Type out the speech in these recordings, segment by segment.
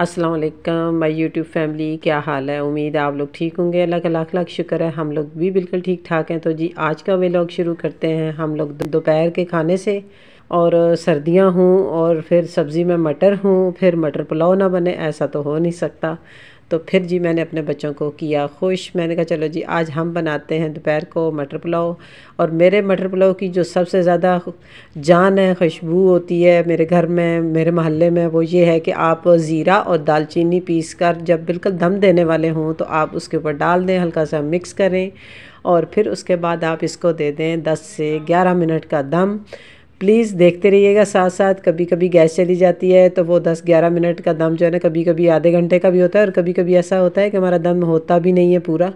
अस्सलाम वालेकुम my YouTube family, क्या हाल है। उम्मीद है आप लोग ठीक होंगे। अल्लाह का लाख लाख शुक्र है, हम लोग भी बिल्कुल ठीक ठाक हैं। तो जी आज का व्लॉग शुरू करते हैं हम लोग दोपहर के खाने से। और सर्दियां हों और फिर सब्ज़ी में मटर हों, फिर मटर पुलाव ना बने, ऐसा तो हो नहीं सकता। तो फिर जी मैंने अपने बच्चों को किया खुश। मैंने कहा चलो जी आज हम बनाते हैं दोपहर को मटर पुलाव। और मेरे मटर पुलाव की जो सबसे ज़्यादा जान है, खुशबू होती है मेरे घर में, मेरे मोहल्ले में, वो ये है कि आप ज़ीरा और दालचीनी पीस कर जब बिल्कुल दम देने वाले हों तो आप उसके ऊपर डाल दें, हल्का सा मिक्स करें और फिर उसके बाद आप इसको दे दें 10 से 11 मिनट का दम। प्लीज़ देखते रहिएगा साथ साथ। कभी कभी गैस चली जाती है तो वो 10-11 मिनट का दम जो है ना, कभी कभी आधे घंटे का भी होता है और कभी कभी ऐसा होता है कि हमारा दम होता भी नहीं है पूरा।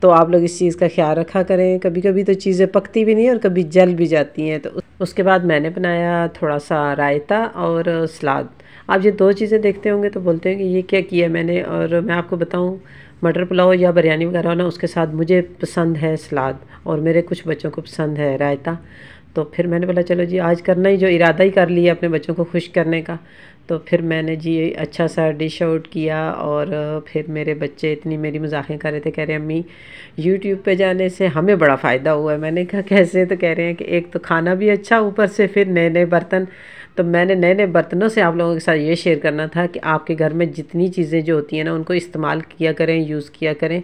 तो आप लोग इस चीज़ का ख्याल रखा करें। कभी कभी तो चीज़ें पकती भी नहीं और कभी जल भी जाती हैं। तो उसके बाद मैंने बनाया थोड़ा सा रायता और सलाद। आप ये दो चीज़ें देखते होंगे तो बोलते हैं कि ये क्या किया मैंने। और मैं आपको बताऊं, मटर पुलाव या बिरयानी वगैरह हो ना, उसके साथ मुझे पसंद है सलाद और मेरे कुछ बच्चों को पसंद है रायता। तो फिर मैंने बोला चलो जी आज करना ही, जो इरादा ही कर लिया अपने बच्चों को खुश करने का। तो फिर मैंने जी अच्छा सा डिश आउट किया। और फिर मेरे बच्चे इतनी मेरी मजाकें कर रहे थे, कह रहे हैं अम्मी यूट्यूब पे जाने से हमें बड़ा फ़ायदा हुआ है। मैंने कहा कैसे। तो कह रहे हैं कि एक तो खाना भी अच्छा, ऊपर से फिर नए नए बर्तन। तो मैंने नए नए बर्तनों से आप लोगों के साथ ये शेयर करना था कि आपके घर में जितनी चीज़ें जो होती हैं ना, उनको इस्तेमाल किया करें, यूज़ किया करें।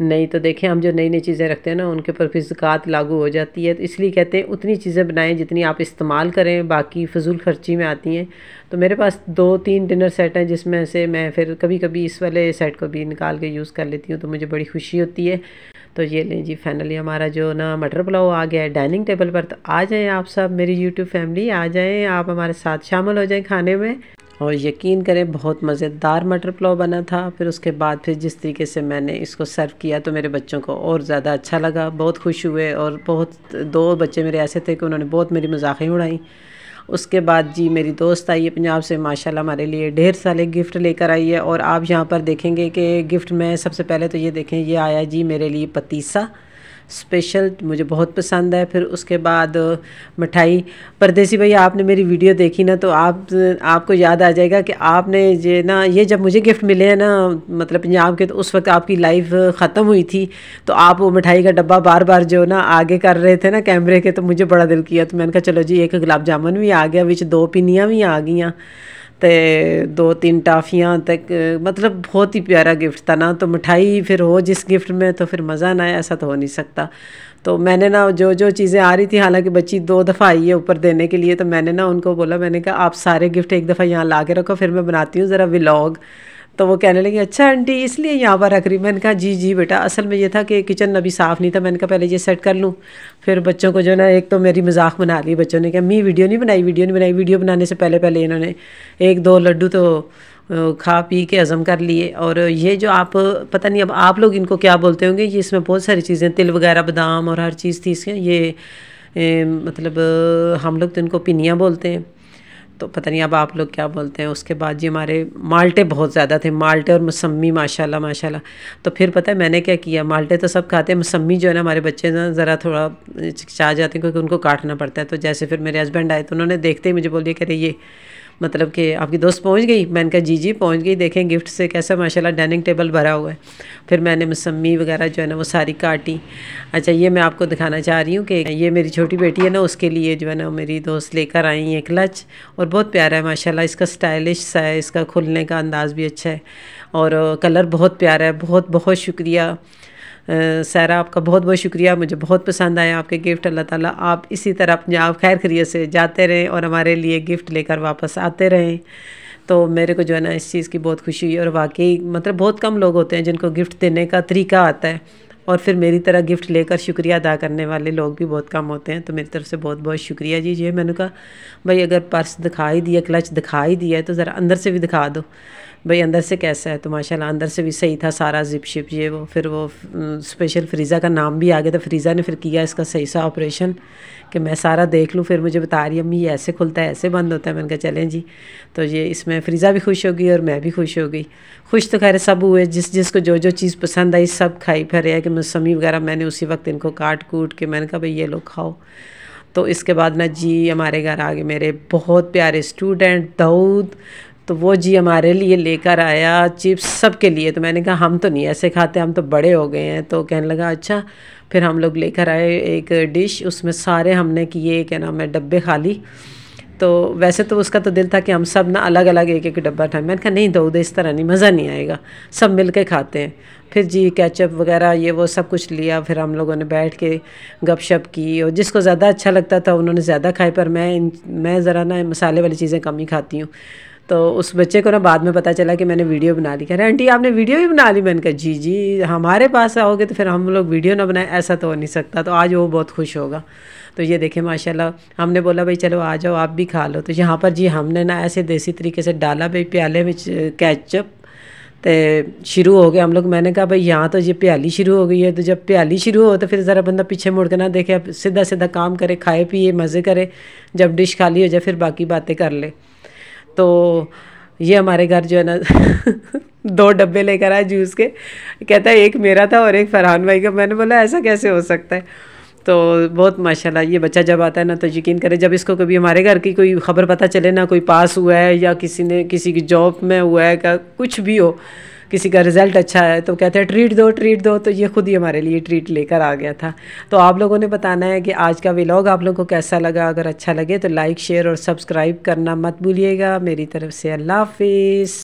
नहीं तो देखें हम जो नई नई चीज़ें रखते हैं ना, उनके ऊपर फिर ज़कात लागू हो जाती है। तो इसलिए कहते हैं उतनी चीज़ें बनाएं जितनी आप इस्तेमाल करें, बाकी फ़जूल खर्ची में आती हैं। तो मेरे पास 2-3 डिनर सेट हैं जिसमें से मैं फिर कभी कभी इस वाले सेट को भी निकाल के यूज़ कर लेती हूँ, तो मुझे बड़ी खुशी होती है। तो ये लें जी फाइनली हमारा जो ना मटर पुलाव आ गया है डाइनिंग टेबल पर। तो आ जाएँ आप सब, मेरी यूट्यूब फैमिली आ जाएँ, आप हमारे साथ शामिल हो जाएँ खाने में। और यकीन करें बहुत मज़ेदार मटर पुलाव बना था। फिर उसके बाद फिर जिस तरीके से मैंने इसको सर्व किया तो मेरे बच्चों को और ज़्यादा अच्छा लगा, बहुत खुश हुए। और बहुत 2 बच्चे मेरे ऐसे थे कि उन्होंने बहुत मेरी मजाकें उड़ाई। उसके बाद जी मेरी दोस्त आई है पंजाब से, माशाल्लाह हमारे लिए ढेर सारे गिफ्ट लेकर आई है। और आप यहाँ पर देखेंगे कि गिफ्ट में सबसे पहले तो ये देखें, ये आया जी मेरे लिए पतीसा स्पेशल, मुझे बहुत पसंद है। फिर उसके बाद मिठाई। परदेसी भैया आपने मेरी वीडियो देखी ना, तो आपको याद आ जाएगा कि आपने ये जब मुझे गिफ्ट मिले हैं ना, मतलब पंजाब के, तो उस वक्त आपकी लाइफ ख़त्म हुई थी। तो आप वो मिठाई का डब्बा बार बार जो ना आगे कर रहे थे ना कैमरे के, तो मुझे बड़ा दिल किया। तो मैंने कहा चलो जी एक गुलाब जामुन भी आ गया, विच 2 पिनियाँ भी आ गई, तो 2-3 टाफ़ियाँ तक। मतलब बहुत ही प्यारा गिफ्ट था ना। तो मिठाई फिर हो जिस गिफ्ट में तो फिर मज़ा ना आए, ऐसा तो हो नहीं सकता। तो मैंने ना जो जो चीज़ें आ रही थी, हालांकि बच्ची 2 दफ़ा आई है ऊपर देने के लिए, तो मैंने ना उनको बोला, मैंने कहा आप सारे गिफ्ट एक दफ़ा यहाँ ला के रखो, फिर मैं बनाती हूँ ज़रा व्लॉग। तो वो कहने लगी अच्छा आंटी इसलिए यहाँ पर रख रही। मैंने कहा जी जी बेटा, असल में ये था कि किचन अभी साफ़ नहीं था। मैंने कहा पहले ये सेट कर लूँ। फिर बच्चों को जो ना, एक तो मेरी मजाक बना ली बच्चों ने, कहा मी वीडियो नहीं बनाई, वीडियो नहीं बनाई। वीडियो बनाने से पहले पहले इन्होंने 1-2 लड्डू तो खा पी के हज़म कर लिए। और ये जो आप पता नहीं अब आप लोग इनको क्या बोलते होंगे, ये इसमें बहुत सारी चीज़ें, तिल वगैरह, बादाम और हर चीज़ थी इसके। ये मतलब हम लोग तो इनको पिनियाँ बोलते हैं, तो पता नहीं अब आप लोग क्या बोलते हैं। उसके बाद जी हमारे माल्टे बहुत ज़्यादा थे, माल्टे और मौसमी, माशाल्लाह माशाल्लाह। तो फिर पता है मैंने क्या किया, माल्टे तो सब खाते हैं, मौसमी जो है ना हमारे बच्चे ना ज़रा थोड़ा चाह जाते हैं क्योंकि उनको काटना पड़ता है। तो जैसे फिर मेरे हस्बैंड आए तो उन्होंने देखते ही मुझे बोल दिया, कह रहे ये मतलब कि आपकी दोस्त पहुंच गई। मैंने कहा जी जी पहुंच गई, देखें गिफ्ट से कैसा माशाल्लाह डाइनिंग टेबल भरा हुआ है। फिर मैंने मौसमी वगैरह जो है ना वो सारी काटी। अच्छा ये मैं आपको दिखाना चाह रही हूँ कि ये मेरी छोटी बेटी है ना, उसके लिए जो है ना मेरी दोस्त लेकर आई है क्लच। और बहुत प्यारा है माशाल्लाह, इसका स्टाइलिश सा है, इसका खुलने का अंदाज़ भी अच्छा है और कलर बहुत प्यारा है। बहुत बहुत शुक्रिया सारा, आपका बहुत बहुत शुक्रिया, मुझे बहुत पसंद आया आपके गिफ्ट। अल्लाह ताला आप इसी तरह अपने आप खैर खैरियत से जाते रहें और हमारे लिए गिफ्ट लेकर वापस आते रहें। तो मेरे को जो है ना इस चीज़ की बहुत खुशी हुई। और वाकई मतलब बहुत कम लोग होते हैं जिनको गिफ्ट देने का तरीका आता है, और फिर मेरी तरह गिफ्ट लेकर शुक्रिया अदा करने वाले लोग भी बहुत कम होते हैं। तो मेरी तरफ से बहुत बहुत शुक्रिया जी। ये मैंने कहा भाई अगर पर्स दिखा ही दिया, क्लच दिखा ही दिया है, तो ज़रा अंदर से भी दिखा दो भाई अंदर से कैसा है। तो माशाल्लाह अंदर से भी सही था सारा, जिप शिप ये वो। फिर वो स्पेशल फ्रीज़ा का नाम भी आ गया था। फ्रीज़ा ने फिर किया इसका सही सा ऑपरेशन कि मैं सारा देख लूँ। फिर मुझे बता रही अम्मी ये ऐसे खुलता है, ऐसे बंद होता है। मैंने कहा चलें जी। तो ये इसमें फ्रीज़ा भी खुश हो गई और मैं भी खुश हो गई। खुश तो खैर सब हुए, जिसको जो जो चीज़ पसंद आई सब खाई। फिर है कि मौसमी वगैरह मैंने उसी वक्त इनको काट कूट के मैंने कहा भाई ये लोग खाओ। तो इसके बाद ना जी हमारे घर आ गए मेरे बहुत प्यारे स्टूडेंट दाऊद, तो वो जी हमारे लिए लेकर आया चिप्स सबके लिए। तो मैंने कहा हम तो नहीं ऐसे खाते, हम तो बड़े हो गए हैं। तो कहने लगा अच्छा। फिर हम लोग लेकर आए एक डिश, उसमें सारे हमने किए क्या नाम है डब्बे खाली। तो वैसे तो उसका तो दिल था कि हम सब ना अलग अलग एक एक डब्बा खाएं। मैंने कहा नहीं दो इस तरह नहीं, मज़ा नहीं आएगा, सब मिल के खाते हैं। फिर जी केचप वगैरह ये वो सब कुछ लिया। फिर हम लोगों ने बैठ के गपशप की, और जिसको ज़्यादा अच्छा लगता था उन्होंने ज़्यादा खाए, पर मैं ज़रा ना मसाले वाली चीज़ें कम ही खाती हूँ। तो उस बच्चे को ना बाद में पता चला कि मैंने वीडियो बना ली। कह रहे आंटी आपने वीडियो भी बना ली। मैंने कहा जी जी, हमारे पास आओगे तो फिर हम लोग वीडियो ना बनाए, ऐसा तो हो नहीं सकता। तो आज वो बहुत खुश होगा। तो ये देखें माशाल्लाह, हमने बोला भाई चलो आ जाओ आप भी खा लो। तो यहाँ पर जी हमने ना ऐसे देसी तरीके से डाला भाई प्याले में केचप, तो शुरू हो गए हम लोग। मैंने कहा भाई यहाँ तो ये प्याली शुरू हो गई है, तो जब प्याली शुरू हो तो फिर ज़रा बंदा पीछे मुड़ के ना देखे, सीधा सीधा काम करे, खाए पिए मज़े करे, जब डिश खाली हो जाए फिर बाकी बातें कर ले। तो ये हमारे घर जो है ना 2 डब्बे लेकर आए जूस के। कहता है एक मेरा था और एक फरहान भाई का। मैंने बोला ऐसा कैसे हो सकता है। तो बहुत माशाल्लाह ये बच्चा जब आता है ना, तो यकीन करें जब इसको कभी हमारे घर की कोई ख़बर पता चले ना, कोई पास हुआ है या किसी ने किसी की जॉब में हुआ है, का कुछ भी हो, किसी का रिज़ल्ट अच्छा है, तो कहते हैं ट्रीट दो ट्रीट दो। तो ये खुद ही हमारे लिए ट्रीट लेकर आ गया था। तो आप लोगों ने बताना है कि आज का व्लॉग आप लोगों को कैसा लगा। अगर अच्छा लगे तो लाइक शेयर और सब्सक्राइब करना मत भूलिएगा। मेरी तरफ से अल्लाह हाफिज़।